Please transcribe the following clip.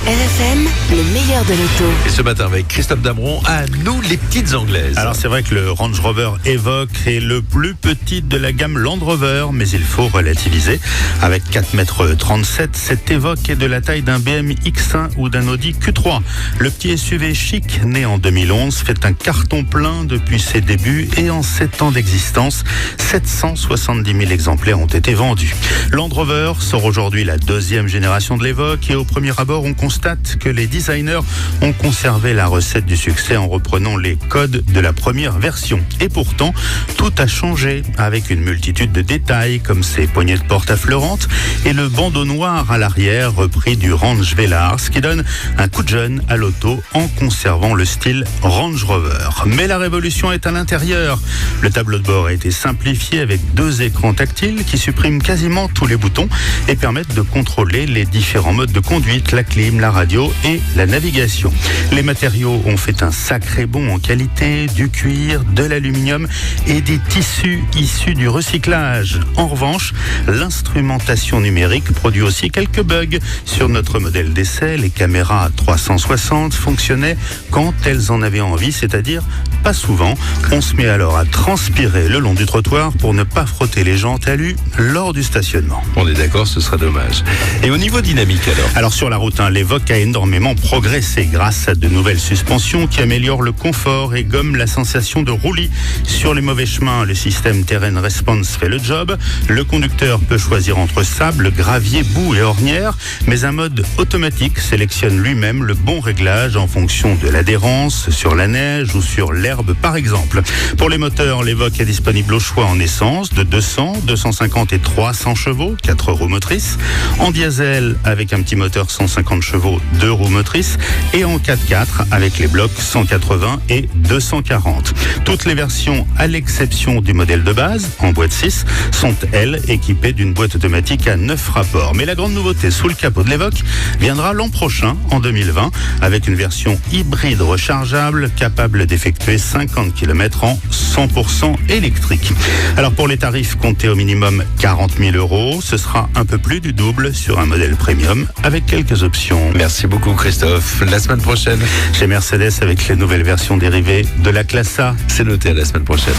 RFM, le meilleur de l'auto. Et ce matin avec Christophe Dameron, à nous les petites anglaises. Alors c'est vrai que le Range Rover Evoque est le plus petit de la gamme Land Rover, mais il faut relativiser. Avec 4,37 m, cet Evoque est de la taille d'un BMW X1 ou d'un Audi Q3. Le petit SUV chic, né en 2011, fait un carton plein depuis ses débuts et en 7 ans d'existence, 770 000 exemplaires ont été vendus. Land Rover sort aujourd'hui la deuxième génération de l'Evoque et au premier abord on constate que les designers ont conservé la recette du succès en reprenant les codes de la première version. Et pourtant, tout a changé avec une multitude de détails comme ces poignées de porte affleurantes et le bandeau noir à l'arrière repris du Range Velar, ce qui donne un coup de jeune à l'auto en conservant le style Range Rover. Mais la révolution est à l'intérieur. Le tableau de bord a été simplifié avec 2 écrans tactiles qui suppriment quasiment tous les boutons et permettent de contrôler les différents modes de conduite, la clim, la radio et la navigation. Les matériaux ont fait un sacré bond en qualité, du cuir, de l'aluminium et des tissus issus du recyclage. En revanche, l'instrumentation numérique produit aussi quelques bugs. Sur notre modèle d'essai, les caméras 360 fonctionnaient quand elles en avaient envie, c'est-à-dire pas souvent. On se met alors à transpirer le long du trottoir pour ne pas frotter les jantes alu lors du stationnement. On est d'accord, ce sera dommage. Et au niveau dynamique alors sur la route 1, l'Evoque a énormément progressé grâce à de nouvelles suspensions qui améliorent le confort et gomment la sensation de roulis. Sur les mauvais chemins, le système Terrain Response fait le job. Le conducteur peut choisir entre sable, gravier, boue et ornière, mais un mode automatique sélectionne lui-même le bon réglage en fonction de l'adhérence sur la neige ou sur l'herbe par exemple. Pour les moteurs, l'Evoque est disponible au choix en essence de 200, 250 et 300 chevaux, 4 roues motrices, en diesel avec un petit moteur 150 chevaux, 2 roues motrices, et en 4x4 avec les blocs 180 et 240. Toutes les versions, à l'exception du modèle de base, en boîte 6, sont elles équipées d'une boîte automatique à 9 rapports. Mais la grande nouveauté sous le capot de l'Evoque viendra l'an prochain, en 2020, avec une version hybride rechargeable capable d'effectuer 50 km en 100% électrique. Alors pour les tarifs, comptez au minimum 40 000 €. Ce sera un peu plus du double sur un modèle premium avec quelques options. Merci beaucoup Christophe. La semaine prochaine, chez Mercedes avec les nouvelles versions dérivées de la classe A. C'est noté, à la semaine prochaine.